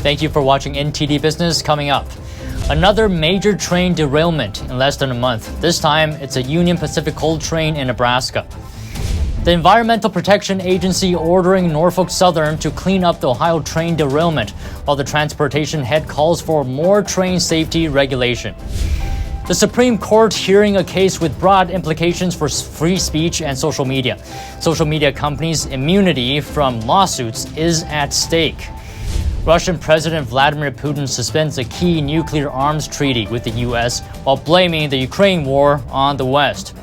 Thank you for watching NTD Business. Coming up, another major train derailment in less than a month. This time, it's a Union Pacific coal train in Nebraska. The Environmental Protection Agency ordering Norfolk Southern to clean up the Ohio train derailment, while the transportation head calls for more train safety regulation. The Supreme Court hearing a case with broad implications for free speech and social media. Social media companies' immunity from lawsuits is at stake. Russian President Vladimir Putin suspends a key nuclear arms treaty with the U.S. while blaming the Ukraine war on the West.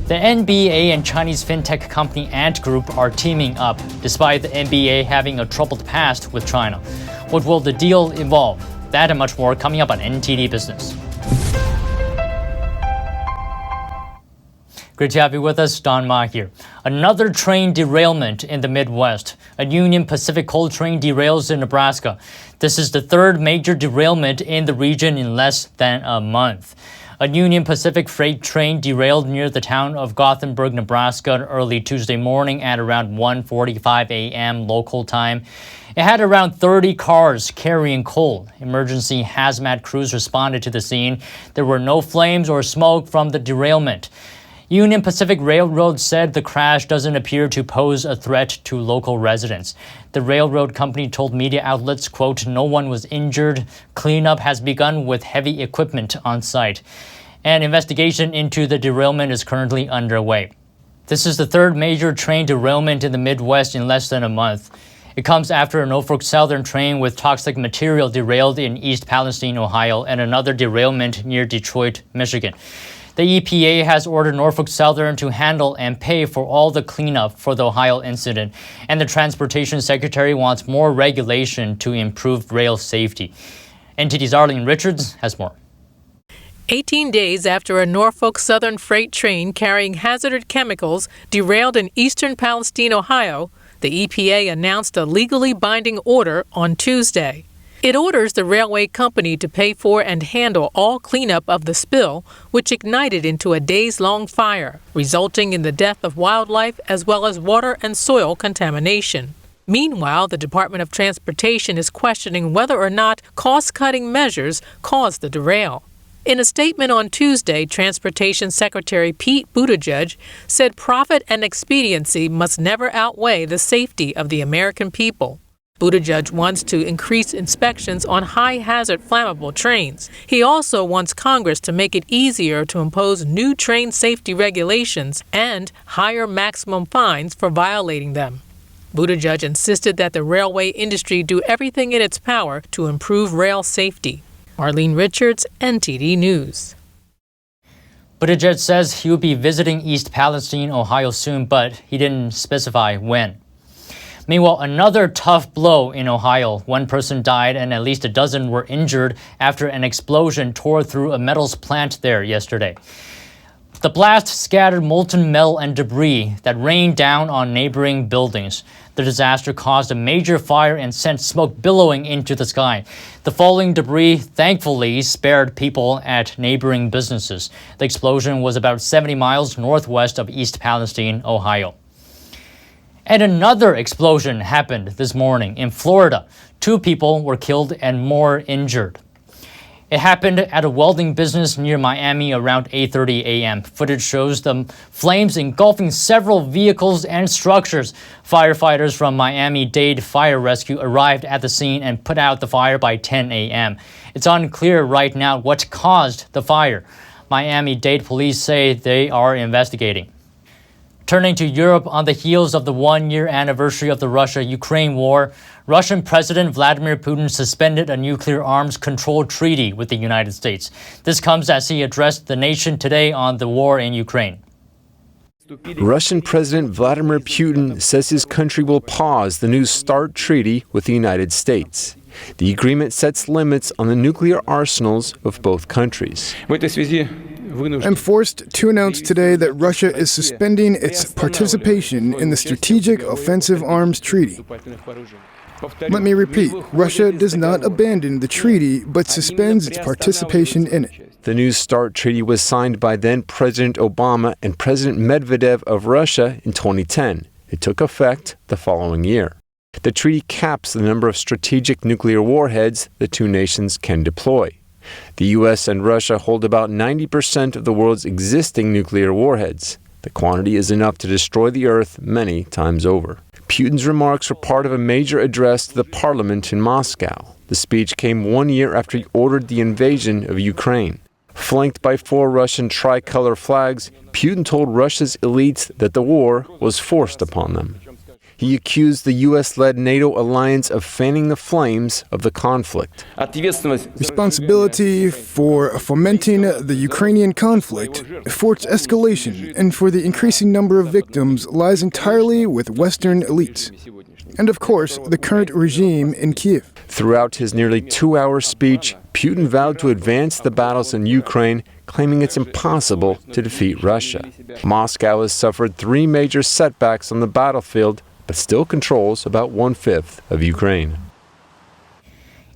The NBA and Chinese fintech company Ant Group are teaming up, despite the NBA having a troubled past with China. What will the deal involve? That and much more coming up on NTD Business. Great to have you with us. Don Ma here. Another train derailment in the Midwest. A Union Pacific coal train derails in Nebraska. This is the third major derailment in the region in less than a month. A Union Pacific freight train derailed near the town of Gothenburg, Nebraska early Tuesday morning at around 1:45 a.m. local time. It had around 30 cars carrying coal. Emergency hazmat crews responded to the scene. There were no flames or smoke from the derailment. Union Pacific Railroad said the crash doesn't appear to pose a threat to local residents. The railroad company told media outlets, quote, "No one was injured. Cleanup has begun with heavy equipment on site." An investigation into the derailment is currently underway. This is the third major train derailment in the Midwest in less than a month. It comes after a Norfolk Southern train with toxic material derailed in East Palestine, Ohio, and another derailment near Detroit, Michigan. The EPA has ordered Norfolk Southern to handle and pay for all the cleanup for the Ohio incident, and the Transportation Secretary wants more regulation to improve rail safety. NTD's Arlene Richards has more. 18 days after a Norfolk Southern freight train carrying hazardous chemicals derailed in eastern Palestine, Ohio, the EPA announced a legally binding order on Tuesday. It orders the railway company to pay for and handle all cleanup of the spill, which ignited into a days-long fire, resulting in the death of wildlife as well as water and soil contamination. Meanwhile, the Department of Transportation is questioning whether or not cost-cutting measures caused the derail. In a statement on Tuesday, Transportation Secretary Pete Buttigieg said profit and expediency must never outweigh the safety of the American people. Buttigieg wants to increase inspections on high-hazard flammable trains. He also wants Congress to make it easier to impose new train safety regulations and higher maximum fines for violating them. Buttigieg insisted that the railway industry do everything in its power to improve rail safety. Arlene Richards, NTD News. Buttigieg says he will be visiting East Palestine, Ohio soon, but he didn't specify when. Meanwhile, another tough blow in Ohio. One person died and at least a dozen were injured after an explosion tore through a metals plant there yesterday. The blast scattered molten metal and debris that rained down on neighboring buildings. The disaster caused a major fire and sent smoke billowing into the sky. The falling debris thankfully spared people at neighboring businesses. The explosion was about 70 miles northwest of East Palestine, Ohio. And another explosion happened this morning in Florida. 2 people were killed and more injured. It happened at a welding business near Miami around 8:30 a.m. Footage shows the flames engulfing several vehicles and structures. Firefighters from Miami-Dade Fire Rescue arrived at the scene and put out the fire by 10 a.m. It's unclear right now what caused the fire. Miami-Dade police say they are investigating. Turning to Europe, on the heels of the one-year anniversary of the Russia-Ukraine war, Russian President Vladimir Putin suspended a nuclear arms control treaty with the United States. This comes as he addressed the nation today on the war in Ukraine. Russian President Vladimir Putin says his country will pause the new START treaty with the United States. The agreement sets limits on the nuclear arsenals of both countries. I'm forced to announce today that Russia is suspending its participation in the Strategic Offensive Arms Treaty. Let me repeat, Russia does not abandon the treaty, but suspends its participation in it. The new START treaty was signed by then President Obama and President Medvedev of Russia in 2010. It took effect the following year. The treaty caps the number of strategic nuclear warheads the two nations can deploy. The U.S. and Russia hold about 90% of the world's existing nuclear warheads. The quantity is enough to destroy the Earth many times over. Putin's remarks were part of a major address to the parliament in Moscow. The speech came 1 year after he ordered the invasion of Ukraine. Flanked by 4 Russian tricolor flags, Putin told Russia's elites that the war was forced upon them. He accused the U.S.-led NATO alliance of fanning the flames of the conflict. Responsibility for fomenting the Ukrainian conflict, for its escalation, and for the increasing number of victims lies entirely with Western elites. And of course, the current regime in Kiev. Throughout his nearly 2-hour speech, Putin vowed to advance the battles in Ukraine, claiming it's impossible to defeat Russia. Moscow has suffered 3 major setbacks on the battlefield, but still controls about 1/5 of Ukraine.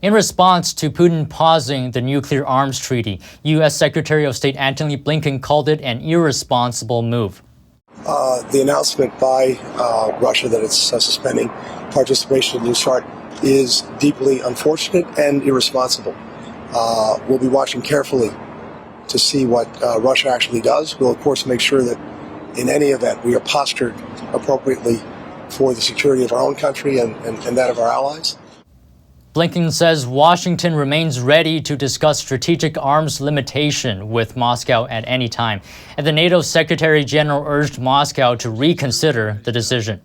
In response to Putin pausing the nuclear arms treaty, U.S. Secretary of State Antony Blinken called it an irresponsible move. The announcement by Russia that it's suspending participation in the New START is deeply unfortunate and irresponsible. We'll be watching carefully to see what Russia actually does. We'll, of course, make sure that in any event we are postured appropriately for the security of our own country and that of our allies. Blinken says Washington remains ready to discuss strategic arms limitation with Moscow at any time, and the NATO Secretary General urged Moscow to reconsider the decision.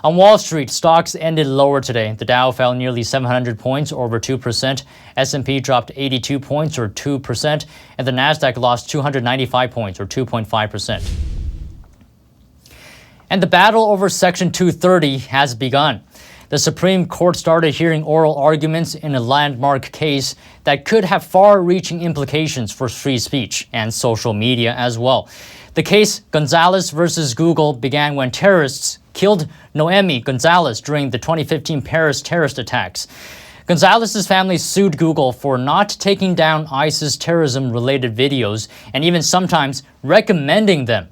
On Wall Street, stocks ended lower today. The Dow fell nearly 700 points, or over 2%. S&P dropped 82 points, or 2%, and the Nasdaq lost 295 points, or 2.5%. And the battle over Section 230 has begun. The Supreme Court started hearing oral arguments in a landmark case that could have far-reaching implications for free speech and social media as well. The case, Gonzalez versus Google, began when terrorists killed Noemi Gonzalez during the 2015 Paris terrorist attacks. Gonzalez's family sued Google for not taking down ISIS terrorism-related videos and even sometimes recommending them.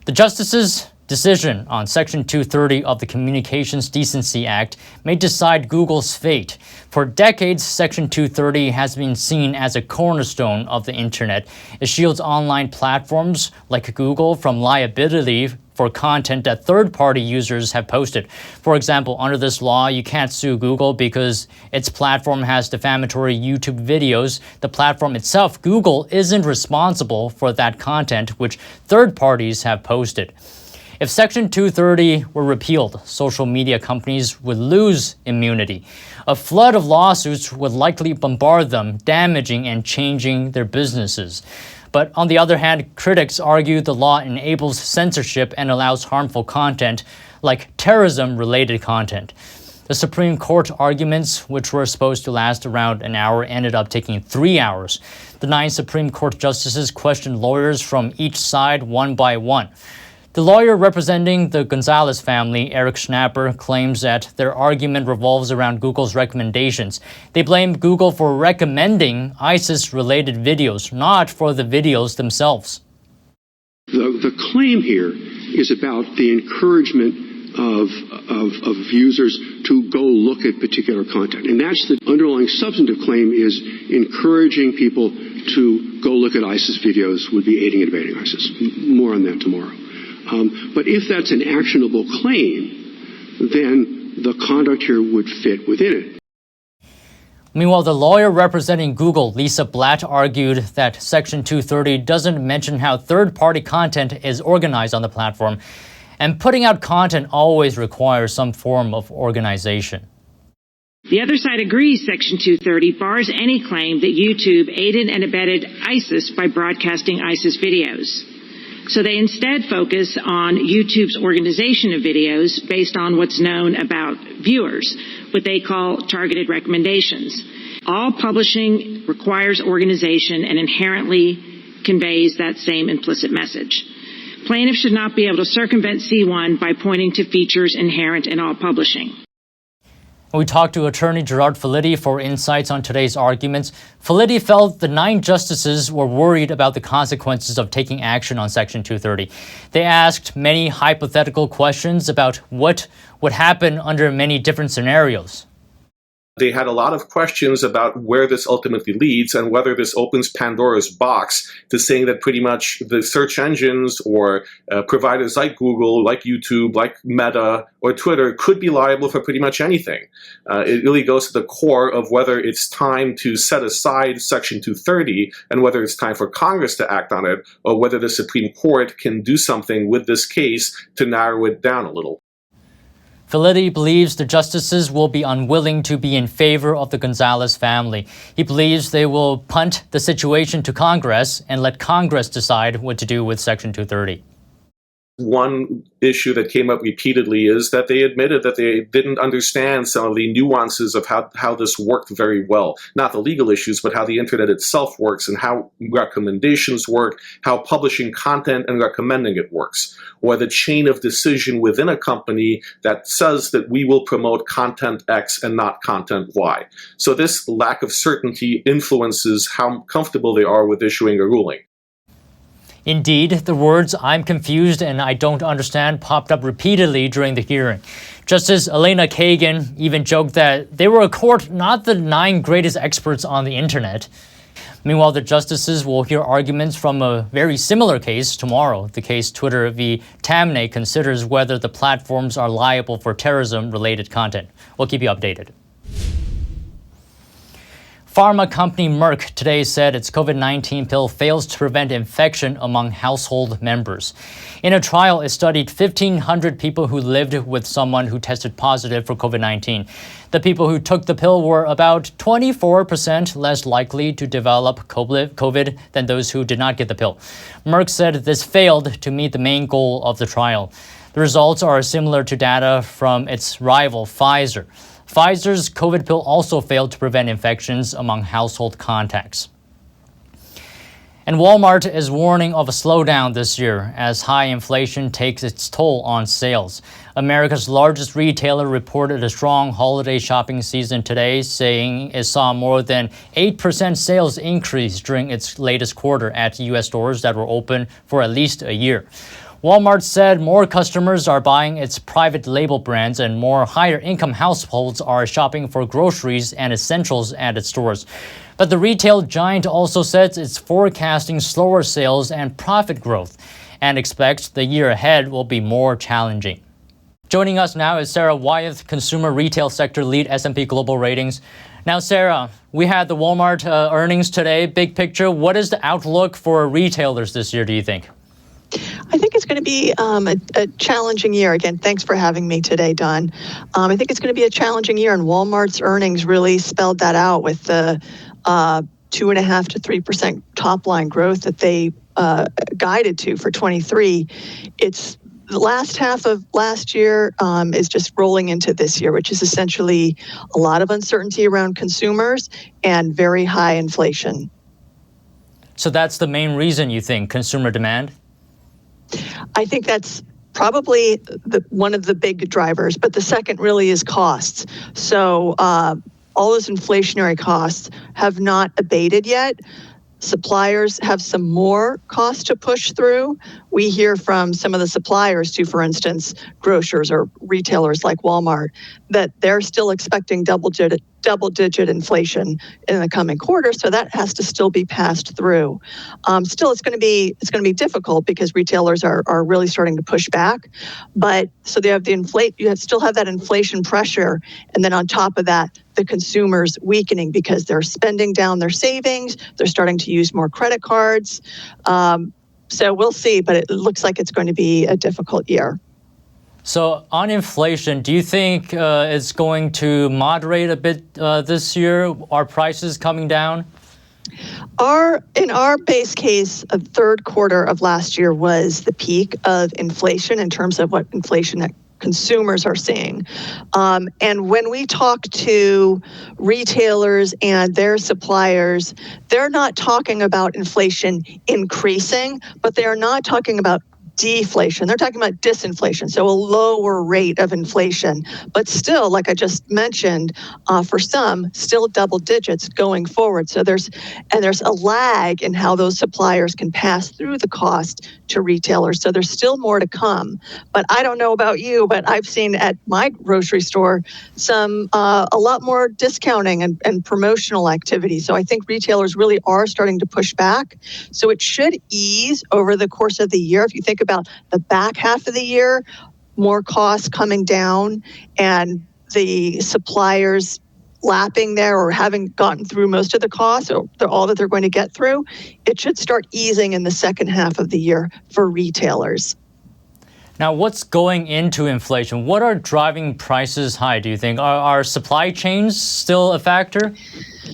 The justices' decision on Section 230 of the Communications Decency Act may decide Google's fate. For decades, Section 230 has been seen as a cornerstone of the internet. It shields online platforms like Google from liability for content that third-party users have posted. For example, under this law, you can't sue Google because its platform has defamatory YouTube videos. The platform itself, Google, isn't responsible for that content which third parties have posted. If Section 230 were repealed, social media companies would lose immunity. A flood of lawsuits would likely bombard them, damaging and changing their businesses. But on the other hand, critics argue the law enables censorship and allows harmful content, like terrorism-related content. The Supreme Court arguments, which were supposed to last around an hour, ended up taking 3 hours. The 9 Supreme Court justices questioned lawyers from each side one by one. The lawyer representing the Gonzalez family, Eric Schnapper, claims that their argument revolves around Google's recommendations. They blame Google for recommending ISIS-related videos, not for the videos themselves. The claim here is about the encouragement of users to go look at particular content. And that's the underlying substantive claim, is encouraging people to go look at ISIS videos would be aiding and abetting ISIS. More on that tomorrow. But if that's an actionable claim, then the conduct here would fit within it. Meanwhile, the lawyer representing Google, Lisa Blatt, argued that Section 230 doesn't mention how third-party content is organized on the platform, and putting out content always requires some form of organization. The other side agrees Section 230 bars any claim that YouTube aided and abetted ISIS by broadcasting ISIS videos. So they instead focus on YouTube's organization of videos based on what's known about viewers, what they call targeted recommendations. All publishing requires organization and inherently conveys that same implicit message. Plaintiffs should not be able to circumvent C1 by pointing to features inherent in all publishing. We talked to attorney Gerard Filitti for insights on today's arguments. Filitti felt the 9 justices were worried about the consequences of taking action on Section 230. They asked many hypothetical questions about what would happen under many different scenarios. They had a lot of questions about where this ultimately leads and whether this opens Pandora's box to saying that pretty much the search engines or providers like Google, like YouTube, like Meta or Twitter could be liable for pretty much anything. It really goes to the core of whether it's time to set aside Section 230 and whether it's time for Congress to act on it, or whether the Supreme Court can do something with this case to narrow it down a little. Felitti believes the justices will be unwilling to be in favor of the Gonzalez family. He believes they will punt the situation to Congress and let Congress decide what to do with Section 230. One issue that came up repeatedly is that they admitted that they didn't understand some of the nuances of how this worked very well. Not the legal issues, but how the internet itself works and how recommendations work, how publishing content and recommending it works, or the chain of decision within a company that says that we will promote content X and not content Y. So this lack of certainty influences how comfortable they are with issuing a ruling. Indeed, the words "I'm confused and I don't understand" popped up repeatedly during the hearing. Justice Elena Kagan even joked that they were a court, not the 9 greatest experts on the internet. Meanwhile, the justices will hear arguments from a very similar case tomorrow. The case Twitter v. Tamnay considers whether the platforms are liable for terrorism-related content. We'll keep you updated. Pharma company Merck today said its COVID-19 pill fails to prevent infection among household members. In a trial, it studied 1,500 people who lived with someone who tested positive for COVID-19. The people who took the pill were about 24% less likely to develop COVID than those who did not get the pill. Merck said this failed to meet the main goal of the trial. The results are similar to data from its rival, Pfizer. Pfizer's COVID pill also failed to prevent infections among household contacts. And Walmart is warning of a slowdown this year as high inflation takes its toll on sales. America's largest retailer reported a strong holiday shopping season today, saying it saw more than 8% sales increase during its latest quarter at U.S. stores that were open for at least a year. Walmart said more customers are buying its private label brands and more higher-income households are shopping for groceries and essentials at its stores. But the retail giant also says it's forecasting slower sales and profit growth and expects the year ahead will be more challenging. Joining us now is Sarah Wyeth, Consumer Retail Sector Lead, S&P Global Ratings. Now, Sarah, we had the Walmart earnings today. Big picture, what is the outlook for retailers this year, do you think? I think it's going to be a challenging year. Again, thanks for having me today, Don. I think it's going to be a challenging year, and Walmart's earnings really spelled that out with the 2.5% to 3% top line growth that they guided to for 23. It's the last half of last year is just rolling into this year, which is essentially a lot of uncertainty around consumers and very high inflation. So that's the main reason, you think, consumer demand? I think that's probably one of the big drivers, but the second really is costs. So all those inflationary costs have not abated yet. Suppliers have some more costs to push through. We hear from some of the suppliers to, for instance, grocers or retailers like Walmart, that they're still expecting double-digit inflation in the coming quarter, so that has to still be passed through. Still, it's going to be difficult because retailers are really starting to push back. But so they have still have that inflation pressure, and then on top of that, the consumers weakening because they're spending down their savings, they're starting to use more credit cards. So we'll see, but it looks like it's going to be a difficult year. So on inflation, do you think it's going to moderate a bit this year? Are prices coming down? In our base case, the third quarter of last year was the peak of inflation in terms of what inflation that consumers are seeing. And when we talk to retailers and their suppliers, they're not talking about inflation increasing, but they are not talking about deflation. They're talking about disinflation, so a lower rate of inflation, but still, like I just mentioned, for some, still double digits going forward. So there's a lag in how those suppliers can pass through the cost to retailers. So there's still more to come. But I don't know about you, but I've seen at my grocery store a lot more discounting and promotional activity. So I think retailers really are starting to push back. So it should ease over the course of the year. If you think about the back half of the year, more costs coming down and the suppliers lapping there or having gotten through most of the costs, or all that they're going to get through, it should start easing in the second half of the year for retailers. Now, what's going into inflation? What are driving prices high, do you think? Are supply chains still a factor?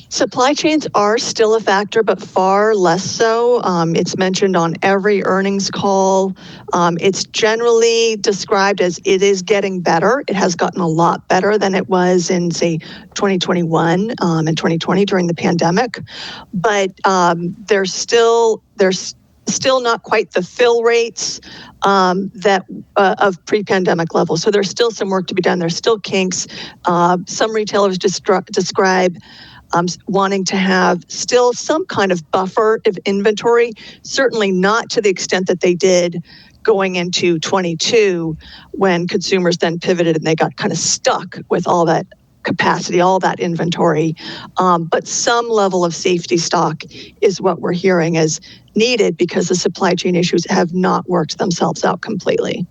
Supply chains are still a factor, but far less so. It's mentioned on every earnings call. It's generally described as it is getting better. It has gotten a lot better than it was in, say, 2021 and 2020 during the pandemic. But there's still not quite the fill rates of pre-pandemic levels. So there's still some work to be done. There's still kinks. Some retailers describe wanting to have still some kind of buffer of inventory, certainly not to the extent that they did going into 22 when consumers then pivoted and they got kind of stuck with all that capacity, all that inventory. But some level of safety stock is what we're hearing is needed because the supply chain issues have not worked themselves out completely.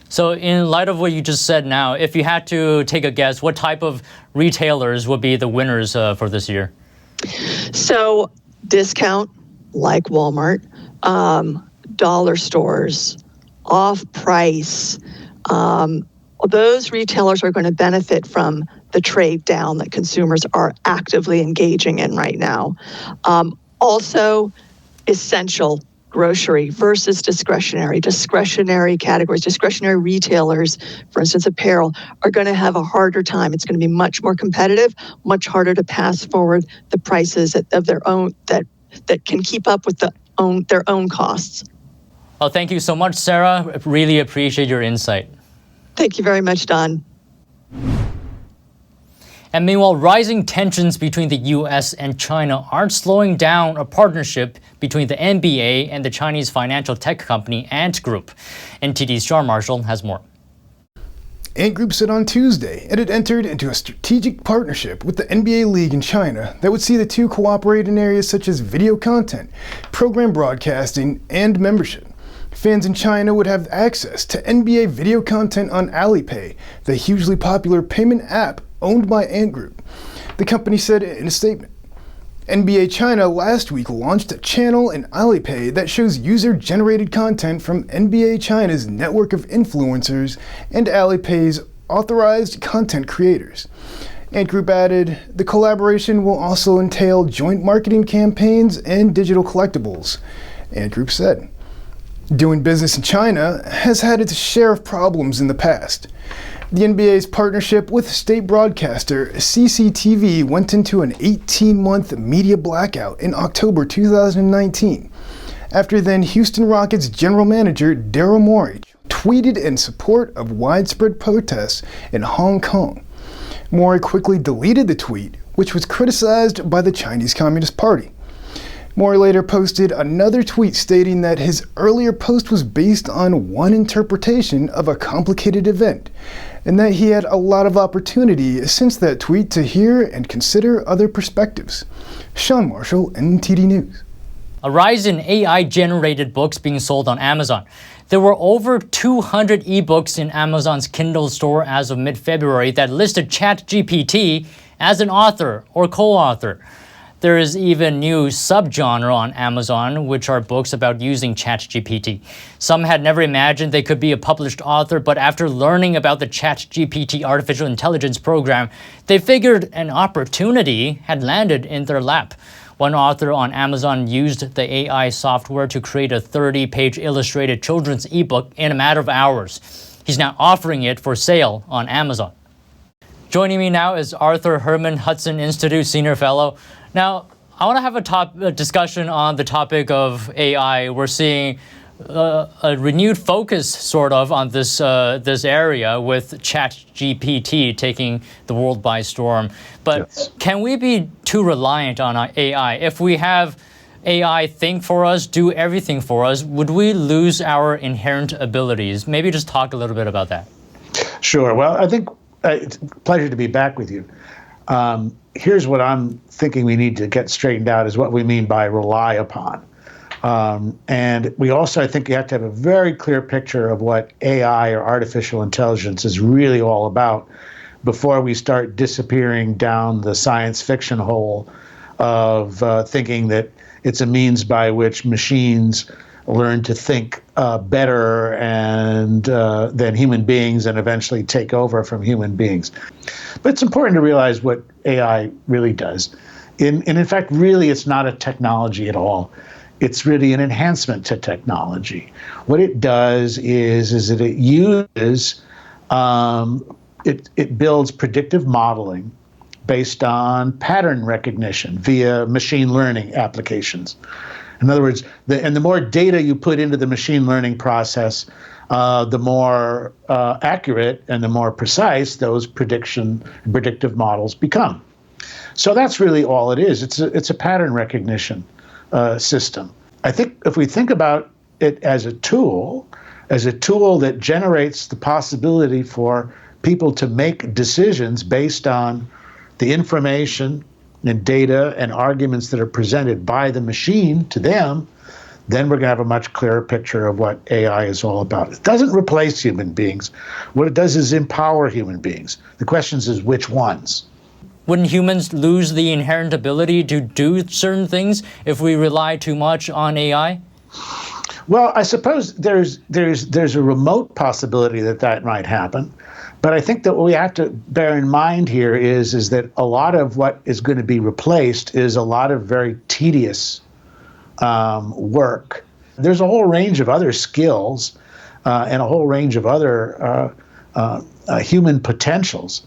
So in light of what you just said now, if you had to take a guess, what type of retailers would be the winners for this year? So discount, like Walmart, dollar stores, off-price, those retailers are going to benefit from the trade down that consumers are actively engaging in right now. Also, essential grocery versus discretionary categories, discretionary retailers, for instance, apparel, are going to have a harder time. It's going to be much more competitive, much harder to pass forward the prices of their own that can keep up with their own costs. Well, thank you so much, Sarah. Really appreciate your insight. Thank you very much, Don. And meanwhile, rising tensions between the U.S. and China aren't slowing down a partnership between the NBA and the Chinese financial tech company Ant Group. NTD's John Marshall has more. Ant Group said on Tuesday it had entered into a strategic partnership with the NBA League in China that would see the two cooperate in areas such as video content, program broadcasting, and membership. Fans in China would have access to NBA video content on Alipay, the hugely popular payment app owned by Ant Group. The company said in a statement. NBA China last week launched a channel in Alipay that shows user-generated content from NBA China's network of influencers and Alipay's authorized content creators. Ant Group added, the collaboration will also entail joint marketing campaigns and digital collectibles. Ant Group said. Doing business in China has had its share of problems in the past. The NBA's partnership with state broadcaster CCTV went into an 18-month media blackout in October 2019, after then Houston Rockets general manager Daryl Morey tweeted in support of widespread protests in Hong Kong. Morey quickly deleted the tweet, which was criticized by the Chinese Communist Party. Morey later posted another tweet stating that his earlier post was based on one interpretation of a complicated event, and that he had a lot of opportunity since that tweet to hear and consider other perspectives. Sean Marshall, NTD News. A rise in AI-generated books being sold on Amazon. There were over 200 ebooks in Amazon's Kindle store as of mid-February that listed ChatGPT as an author or co-author. There is even new subgenre on Amazon, which are books about using ChatGPT. Some had never imagined they could be a published author, but after learning about the ChatGPT artificial intelligence program, they figured an opportunity had landed in their lap. One author on Amazon used the AI software to create a 30-page illustrated children's ebook in a matter of hours. He's now offering it for sale on Amazon. Joining me now is Arthur Herman, Hudson Institute Senior Fellow. Now, I want to have a discussion on the topic of AI. We're seeing a renewed focus, sort of, on this this area with ChatGPT taking the world by storm. But yes, can we be too reliant on AI? If we have AI think for us, do everything for us, would we lose our inherent abilities? Maybe just talk a little bit about that. Sure. Well, I think it's a pleasure to be back with you. Here's what I'm thinking we need to get straightened out is what we mean by rely upon. And we also, I think you have to have a very clear picture of what AI or artificial intelligence is really all about before we start disappearing down the science fiction hole of thinking that it's a means by which machines learn to think better and than human beings and eventually take over from human beings. But it's important to realize what AI really does. And in fact, really, it's not a technology at all. It's really an enhancement to technology. What it does is that it uses, it builds predictive modeling based on pattern recognition via machine learning applications. In other words, the more data you put into the machine learning process, the more accurate and the more precise those predictive models become. So that's really all it is. It's a pattern recognition system. I think if we think about it as a tool that generates the possibility for people to make decisions based on the information and data and arguments that are presented by the machine to them, then we're going to have a much clearer picture of what AI is all about. It doesn't replace human beings. What it does is empower human beings. The question is which ones? Wouldn't humans lose the inherent ability to do certain things if we rely too much on AI? Well, I suppose there's a remote possibility that might happen. But I think that what we have to bear in mind here is that a lot of what is going to be replaced is a lot of very tedious work. There's a whole range of other skills and a whole range of other human potentials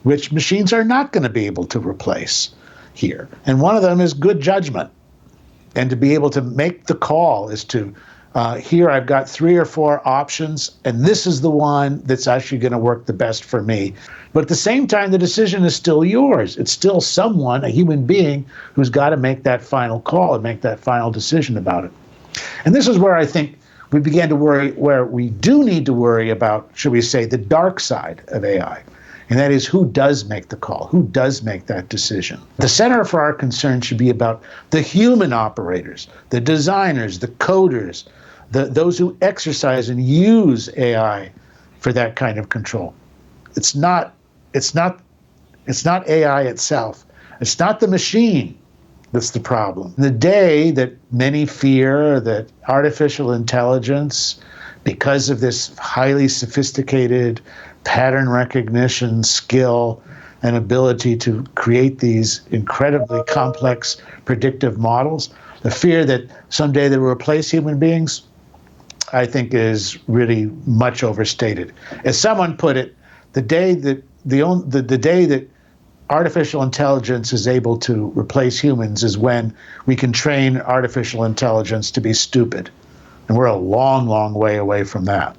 which machines are not going to be able to replace here. And one of them is good judgment. And to be able to make the call is to, here I've got 3 or 4 options, and this is the one that's actually going to work the best for me. But at the same time, the decision is still yours. It's still someone, a human being, who's got to make that final call and make that final decision about it. And this is where I think we began to worry, where we do need to worry about, should we say, the dark side of AI. And that is, who does make the call? Who does make that decision? The center for our concern should be about the human operators, the designers, the coders, those who exercise and use AI for that kind of control. It's not AI itself. It's not the machine that's the problem. The day that many fear that artificial intelligence, because of this highly sophisticated pattern recognition skill and ability to create these incredibly complex predictive models, the fear that someday they will replace human beings, I think is really much overstated. As someone put it, the day that artificial intelligence is able to replace humans is when we can train artificial intelligence to be stupid. And we're a long, long way away from that.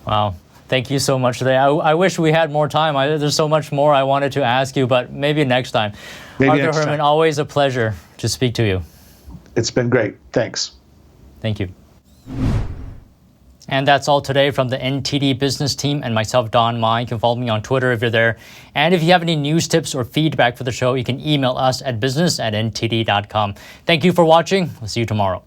Wow. Thank you so much today. I wish we had more time. There's so much more I wanted to ask you, but maybe next time. Arthur Herman, always a pleasure to speak to you. It's been great. Thanks. Thank you. And that's all today from the NTD Business team and myself, Don Ma. You can follow me on Twitter if you're there. And if you have any news tips or feedback for the show, you can email us at business@ntd.com. Thank you for watching. We'll see you tomorrow.